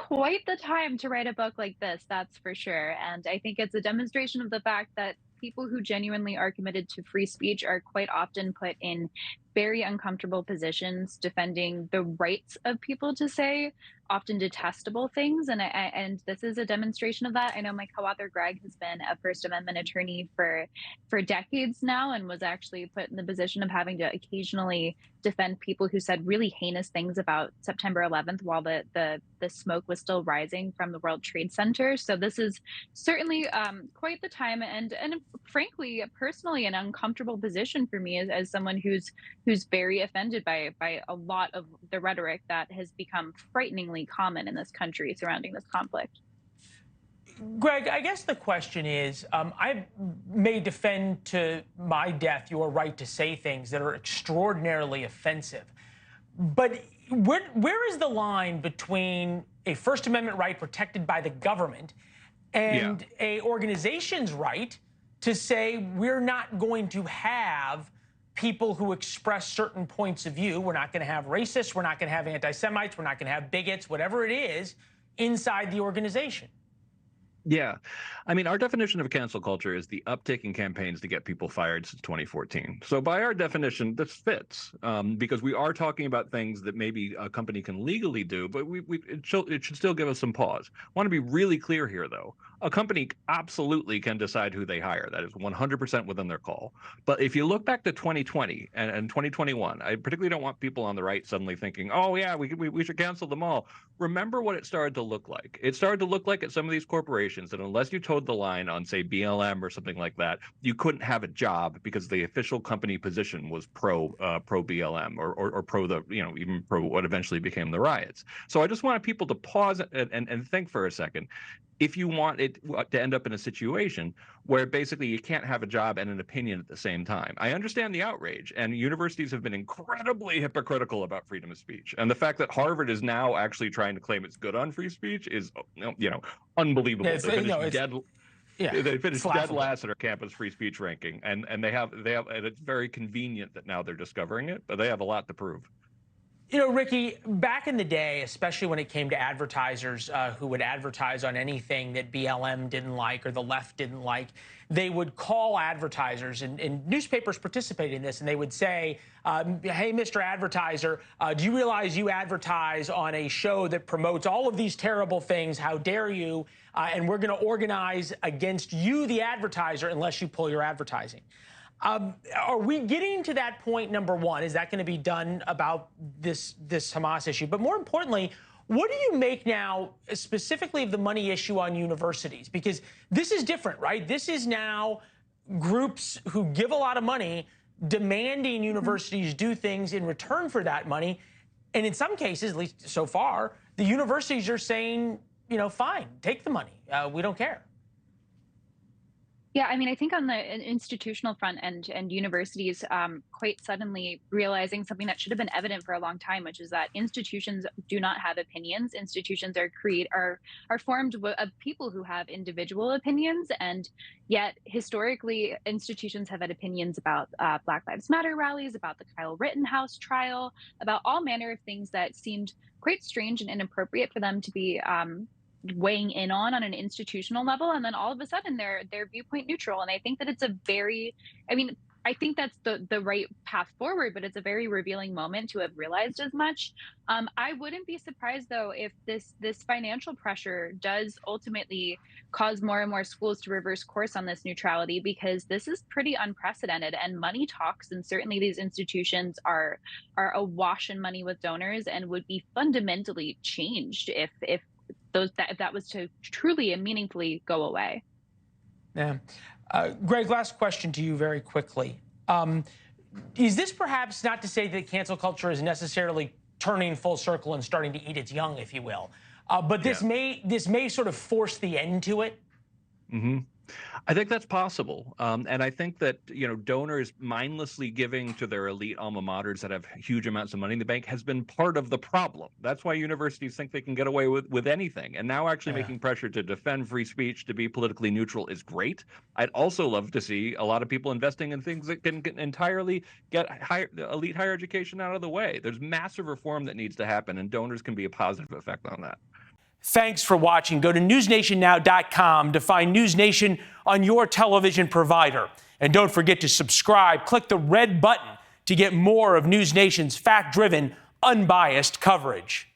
quite the time to write a book like this, that's for sure. And I think it's a demonstration of the fact that people who genuinely are committed to free speech are quite often put in very uncomfortable positions defending the rights of people to say often detestable things. And this is a demonstration of that. I know my co-author Greg has been a First Amendment attorney for decades now and was actually put in the position of having to occasionally defend people who said really heinous things about September 11th while the smoke was still rising from the World Trade Center. So this is certainly quite the time, and frankly, personally, an uncomfortable position for me as someone who's very offended by a lot of the rhetoric that has become frighteningly common in this country surrounding this conflict. Greg, I guess the question is, I may defend to my death your right to say things that are extraordinarily offensive. But where is the line between a First Amendment right protected by the government and a organization's right to say we're not going to have people who express certain points of view? We're not going to have racists. We're not going to have anti-Semites. We're not going to have bigots, whatever it is, inside the organization. Yeah. I mean, our definition of cancel culture is the uptick in campaigns to get people fired since 2014. So by our definition, this fits because we are talking about things that maybe a company can legally do, but it should still give us some pause. I want to be really clear here, though. A company absolutely can decide who they hire. That is 100% within their call. But if you look back to 2020 and 2021, I particularly don't want people on the right suddenly thinking, oh, yeah, we should cancel them all. Remember what it started to look like. It started to look like at some of these corporations that unless you towed the line on, say, BLM or something like that, you couldn't have a job because the official company position was pro BLM or pro the, even pro what eventually became the riots. So I just wanted people to pause and think for a second. If you want it to end up in a situation where basically you can't have a job and an opinion at the same time. I understand the outrage, and universities have been incredibly hypocritical about freedom of speech. And the fact that Harvard is now actually trying to claim it's good on free speech is, unbelievable. They finished dead last at our campus free speech ranking, and they have, and it's very convenient that now they're discovering it, but they have a lot to prove. Rikki, back in the day, especially when it came to advertisers who would advertise on anything that BLM didn't like or the left didn't like, they would call advertisers, and newspapers participated in this, and they would say, hey, Mr. Advertiser, do you realize you advertise on a show that promotes all of these terrible things? How dare you? And we're going to organize against you, the advertiser, unless you pull your advertising. Are we getting to that point, number one? Is that going to be done about this Hamas issue? But more importantly, what do you make now specifically of the money issue on universities? Because this is different, right? This is now groups who give a lot of money demanding universities do things in return for that money. And in some cases, at least so far, the universities are saying, fine, take the money. We don't care. Yeah, I mean, I think on the institutional front and universities quite suddenly realizing something that should have been evident for a long time, which is that institutions do not have opinions. Institutions are formed of people who have individual opinions, and yet historically institutions have had opinions about Black Lives Matter rallies, about the Kyle Rittenhouse trial, about all manner of things that seemed quite strange and inappropriate for them to be weighing in on an institutional level, and then all of a sudden they're viewpoint neutral. And I think that it's I think that's the right path forward, but it's a very revealing moment to have realized as much. I wouldn't be surprised though if this financial pressure does ultimately cause more and more schools to reverse course on this neutrality, because this is pretty unprecedented and money talks, and certainly these institutions are awash in money with donors and would be fundamentally changed if that was to truly and meaningfully go away. Yeah. Greg, last question to you very quickly. Is this perhaps not to say that cancel culture is necessarily turning full circle and starting to eat its young, if you will, but this may sort of force the end to it? Mm-hmm. I think that's possible. And I think that, donors mindlessly giving to their elite alma maters that have huge amounts of money in the bank has been part of the problem. That's why universities think they can get away with anything. And now actually making pressure to defend free speech, to be politically neutral is great. I'd also love to see a lot of people investing in things that can entirely get elite higher education out of the way. There's massive reform that needs to happen, and donors can be a positive effect on that. Thanks for watching. Go to newsnationnow.com to find News Nation on your television provider. And don't forget to subscribe. Click the red button to get more of News Nation's fact-driven, unbiased coverage.